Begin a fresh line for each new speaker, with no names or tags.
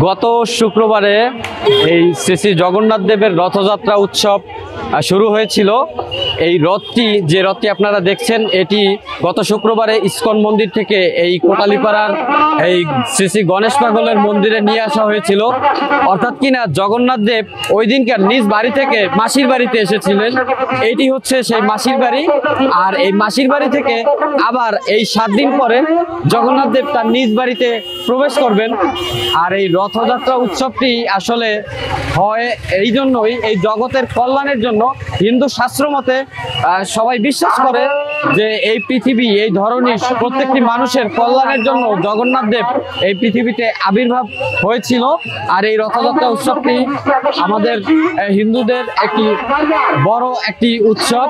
গত শুক্রবারে এই শ্রী শ্রী জগন্নাথ দেবের রথযাত্রা উৎসব শুরু হয়েছিল। এই যে রথটি আপনারা দেখছেন, এটি গত শুক্রবারে ইস্কন মন্দির থেকে এই কোটালীপাড়ার এই শ্রী শ্রী গণেশ পাগলের মন্দিরে নিয়ে আসা হয়েছিল। অর্থাৎ কিনা জগন্নাথ দেব ওই দিনকার নিজ বাড়ি থেকে মাসির বাড়িতে এসেছিলেন। এইটি হচ্ছে সেই মাসির বাড়ি। আর এই মাসির বাড়ি থেকে আবার এই 7 দিন পরে জগন্নাথ দেব তার নিজ বাড়িতে প্রবেশ করবেন। আর এই রথযাত্রা উৎসবটি আসলে হয় এই জন্যই, এই জগতের কল্যাণের জন্য। হিন্দু শাস্ত্র মতে সবাই বিশ্বাস করে যে এই পৃথিবী, এই ধরনের প্রত্যেকটি মানুষের কল্যাণের জন্য জগন্নাথ দেব এই পৃথিবীতে আবির্ভাব হয়েছিল। আর এই রথযাত্রা উৎসবটি আমাদের হিন্দুদের একটি বড় একটি উৎসব।